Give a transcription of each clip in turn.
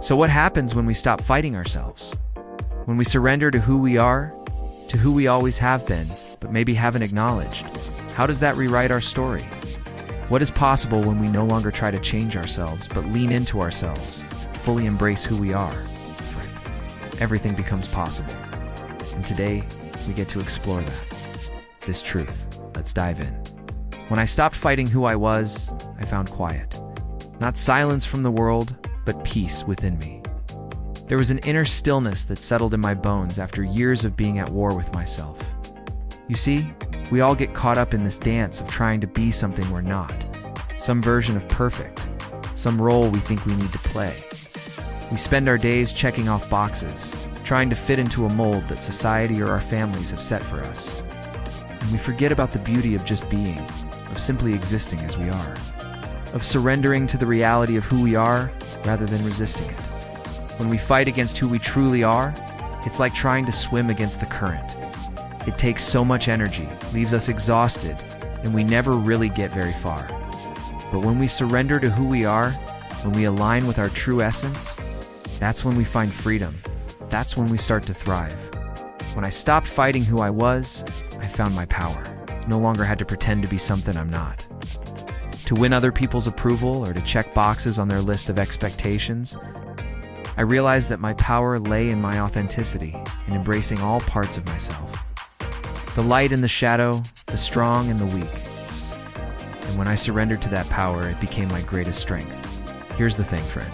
So what happens when we stop fighting ourselves? When we surrender to who we are, to who we always have been, but maybe haven't acknowledged? How does that rewrite our story? What is possible when we no longer try to change ourselves, but lean into ourselves, fully embrace who we are? Friend, everything becomes possible. And today, we get to explore this truth. Let's dive in. When I stopped fighting who I was, I found quiet. Not silence from the world, but peace within me. There was an inner stillness that settled in my bones after years of being at war with myself. You see, we all get caught up in this dance of trying to be something we're not, some version of perfect, some role we think we need to play. We spend our days checking off boxes, trying to fit into a mold that society or our families have set for us. And we forget about the beauty of just being, of simply existing as we are, of surrendering to the reality of who we are rather than resisting it. When we fight against who we truly are, it's like trying to swim against the current. It takes so much energy, leaves us exhausted, and we never really get very far. But when we surrender to who we are, when we align with our true essence, that's when we find freedom. That's when we start to thrive. When I stopped fighting who I was, I found my power. No longer had to pretend to be something I'm not. To win other people's approval or to check boxes on their list of expectations, I realized that my power lay in my authenticity, in embracing all parts of myself. The light and the shadow, the strong and the weak. And when I surrendered to that power, it became my greatest strength. Here's the thing, friend.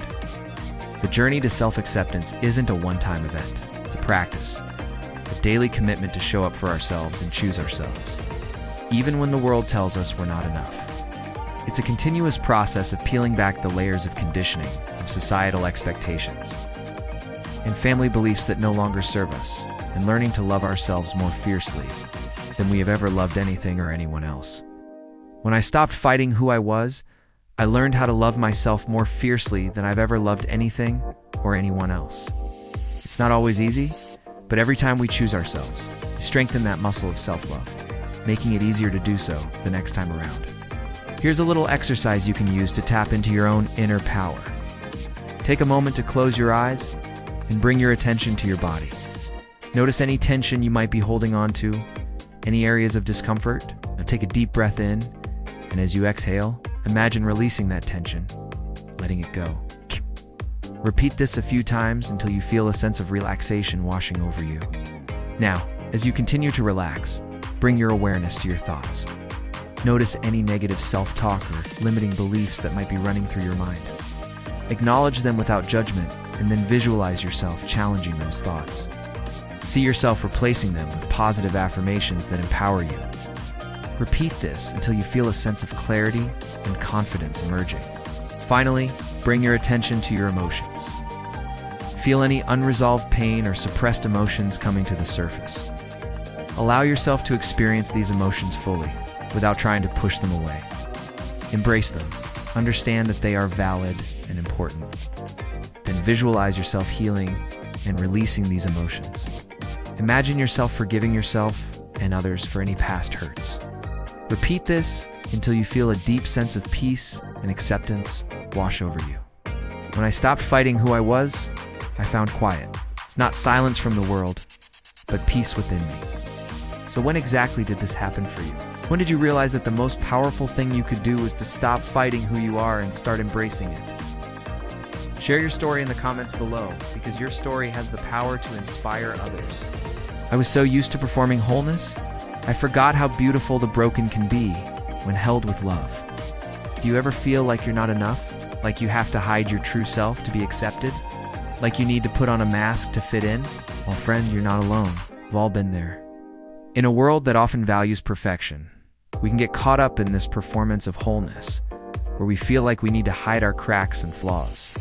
The journey to self-acceptance isn't a one-time event. It's a practice, a daily commitment to show up for ourselves and choose ourselves, even when the world tells us we're not enough. It's a continuous process of peeling back the layers of conditioning, of societal expectations, and family beliefs that no longer serve us, and learning to love ourselves more fiercely than we have ever loved anything or anyone else. When I stopped fighting who I was, I learned how to love myself more fiercely than I've ever loved anything or anyone else. It's not always easy, but every time we choose ourselves, we strengthen that muscle of self-love, making it easier to do so the next time around. Here's a little exercise you can use to tap into your own inner power. Take a moment to close your eyes and bring your attention to your body. Notice any tension you might be holding on to, any areas of discomfort. Now take a deep breath in, and as you exhale, imagine releasing that tension, letting it go. Repeat this a few times until you feel a sense of relaxation washing over you. Now, as you continue to relax, bring your awareness to your thoughts. Notice any negative self-talk or limiting beliefs that might be running through your mind. Acknowledge them without judgment, and then visualize yourself challenging those thoughts. See yourself replacing them with positive affirmations that empower you. Repeat this until you feel a sense of clarity and confidence emerging. Finally, bring your attention to your emotions. Feel any unresolved pain or suppressed emotions coming to the surface. Allow yourself to experience these emotions fully, without trying to push them away. Embrace them. Understand that they are valid and important. Then visualize yourself healing and releasing these emotions. Imagine yourself forgiving yourself and others for any past hurts. Repeat this until you feel a deep sense of peace and acceptance wash over you. When I stopped fighting who I was, I found quiet. It's not silence from the world, but peace within me. So when exactly did this happen for you? When did you realize that the most powerful thing you could do was to stop fighting who you are and start embracing it? Share your story in the comments below, because your story has the power to inspire others. I was so used to performing wholeness, I forgot how beautiful the broken can be when held with love. Do you ever feel like you're not enough? Like you have to hide your true self to be accepted? Like you need to put on a mask to fit in? Well, friend, you're not alone. We've all been there. In a world that often values perfection, we can get caught up in this performance of wholeness, where we feel like we need to hide our cracks and flaws.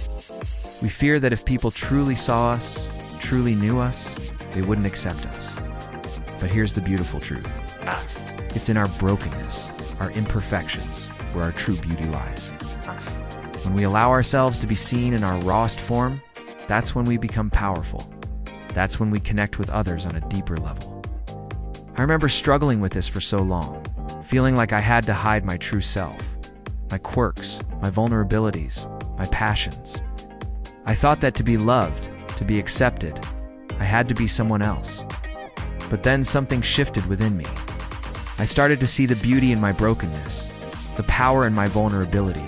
We fear that if people truly saw us, truly knew us, they wouldn't accept us. But here's the beautiful truth. It's in our brokenness, our imperfections, where our true beauty lies. When we allow ourselves to be seen in our rawest form, that's when we become powerful. That's when we connect with others on a deeper level. I remember struggling with this for so long, feeling like I had to hide my true self, my quirks, my vulnerabilities, my passions. I thought that to be loved, to be accepted, I had to be someone else. But then something shifted within me. I started to see the beauty in my brokenness, the power in my vulnerability.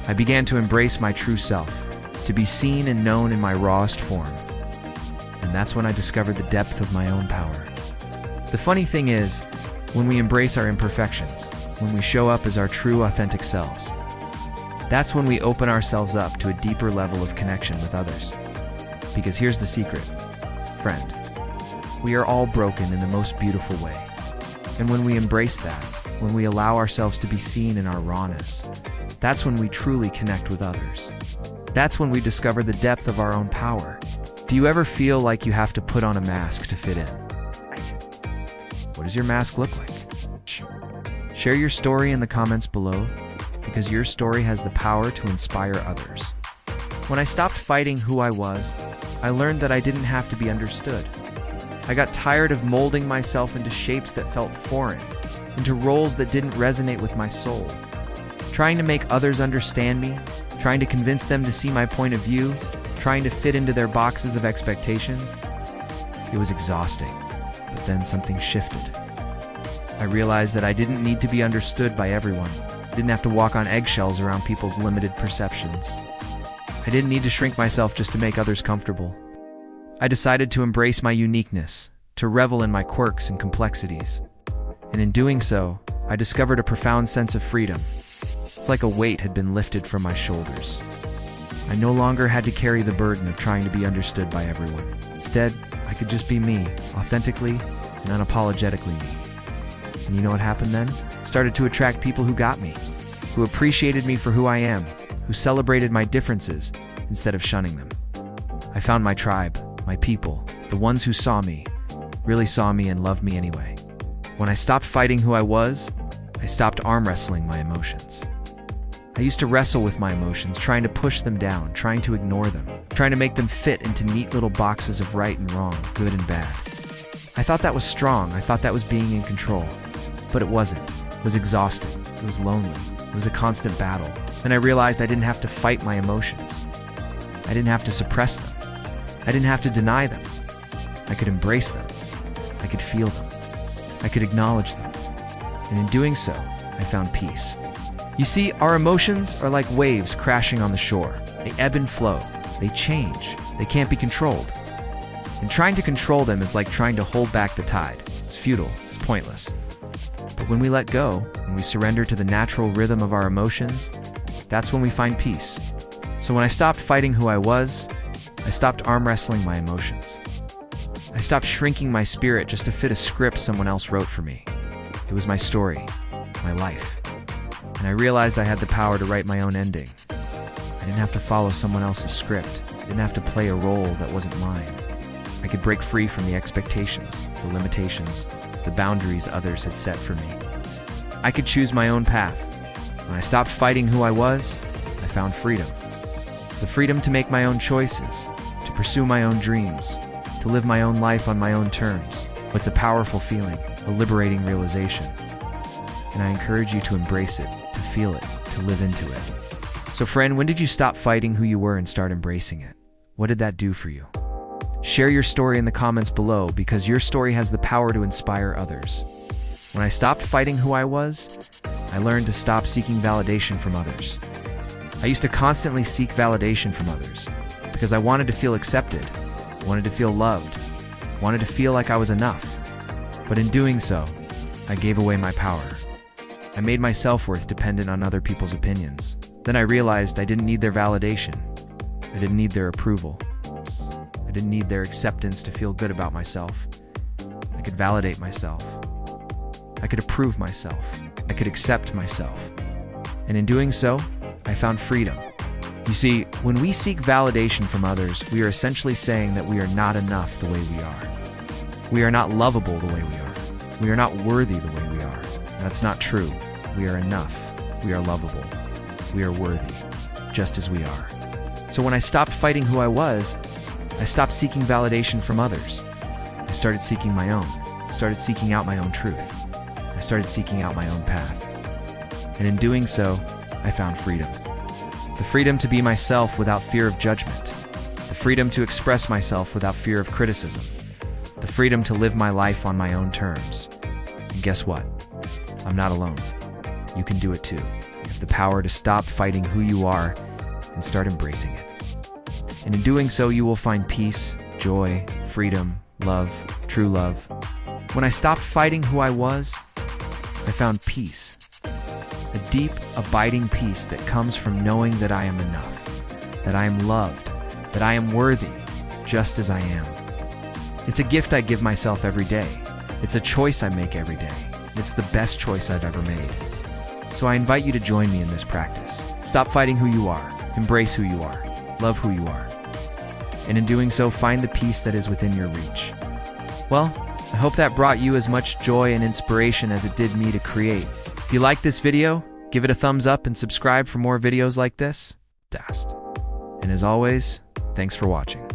I began to embrace my true self, to be seen and known in my rawest form. And that's when I discovered the depth of my own power. The funny thing is, when we embrace our imperfections, when we show up as our true, authentic selves, that's when we open ourselves up to a deeper level of connection with others. Because here's the secret, friend. We are all broken in the most beautiful way. And when we embrace that, when we allow ourselves to be seen in our rawness, that's when we truly connect with others. That's when we discover the depth of our own power. Do you ever feel like you have to put on a mask to fit in? What does your mask look like? Share your story in the comments below, because your story has the power to inspire others. When I stopped fighting who I was, I learned that I didn't have to be understood. I got tired of molding myself into shapes that felt foreign, into roles that didn't resonate with my soul. Trying to make others understand me, trying to convince them to see my point of view, trying to fit into their boxes of expectations. It was exhausting, but then something shifted. I realized that I didn't need to be understood by everyone. I didn't have to walk on eggshells around people's limited perceptions. I didn't need to shrink myself just to make others comfortable. I decided to embrace my uniqueness, to revel in my quirks and complexities. And in doing so, I discovered a profound sense of freedom. It's like a weight had been lifted from my shoulders. I no longer had to carry the burden of trying to be understood by everyone. Instead, I could just be me, authentically and unapologetically me. And you know what happened then? I started to attract people who got me, who appreciated me for who I am, who celebrated my differences instead of shunning them. I found my tribe, my people, the ones who saw me, really saw me and loved me anyway. When I stopped fighting who I was, I stopped arm wrestling my emotions. I used to wrestle with my emotions, trying to push them down, trying to ignore them, trying to make them fit into neat little boxes of right and wrong, good and bad. I thought that was strong. I thought that was being in control. But it wasn't. It was exhausting. It was lonely. It was a constant battle. Then I realized I didn't have to fight my emotions. I didn't have to suppress them. I didn't have to deny them. I could embrace them. I could feel them. I could acknowledge them. And in doing so, I found peace. You see, our emotions are like waves crashing on the shore. They ebb and flow. They change. They can't be controlled. And trying to control them is like trying to hold back the tide. It's futile. It's pointless. But when we let go, when we surrender to the natural rhythm of our emotions, that's when we find peace. So when I stopped fighting who I was, I stopped arm wrestling my emotions. I stopped shrinking my spirit just to fit a script someone else wrote for me. It was my story, my life. And I realized I had the power to write my own ending. I didn't have to follow someone else's script. I didn't have to play a role that wasn't mine. I could break free from the expectations, the limitations, the boundaries others had set for me. I could choose my own path. When I stopped fighting who I was, I found freedom. The freedom to make my own choices, to pursue my own dreams, to live my own life on my own terms. It's a powerful feeling, a liberating realization. And I encourage you to embrace it, to feel it, to live into it. So friend, when did you stop fighting who you were and start embracing it? What did that do for you? Share your story in the comments below, because your story has the power to inspire others. When I stopped fighting who I was, I learned to stop seeking validation from others. I used to constantly seek validation from others because I wanted to feel accepted, wanted to feel loved, wanted to feel like I was enough. But in doing so, I gave away my power. I made my self-worth dependent on other people's opinions. Then I realized I didn't need their validation. I didn't need their approval. I didn't need their acceptance to feel good about myself. I could validate myself. I could approve myself. I could accept myself. And in doing so, I found freedom. You see, when we seek validation from others, we are essentially saying that we are not enough the way we are. We are not lovable the way we are. We are not worthy the way we are. That's not true. We are enough. We are lovable. We are worthy, just as we are. So when I stopped fighting who I was, I stopped seeking validation from others. I started seeking my own. I started seeking out my own truth. I started seeking out my own path. And in doing so, I found freedom. The freedom to be myself without fear of judgment. The freedom to express myself without fear of criticism. The freedom to live my life on my own terms. And guess what? I'm not alone. You can do it too. You have the power to stop fighting who you are and start embracing it. And in doing so, you will find peace, joy, freedom, love, true love. When I stopped fighting who I was, I found peace. A deep, abiding peace that comes from knowing that I am enough, that I am loved, that I am worthy, just as I am. It's a gift I give myself every day. It's a choice I make every day. It's the best choice I've ever made. So I invite you to join me in this practice. Stop fighting who you are. Embrace who you are. Love who you are. And in doing so, find the peace that is within your reach. Well, I hope that brought you as much joy and inspiration as it did me to create. If you like this video, give it a thumbs up and subscribe for more videos like this. Dast. And as always, thanks for watching.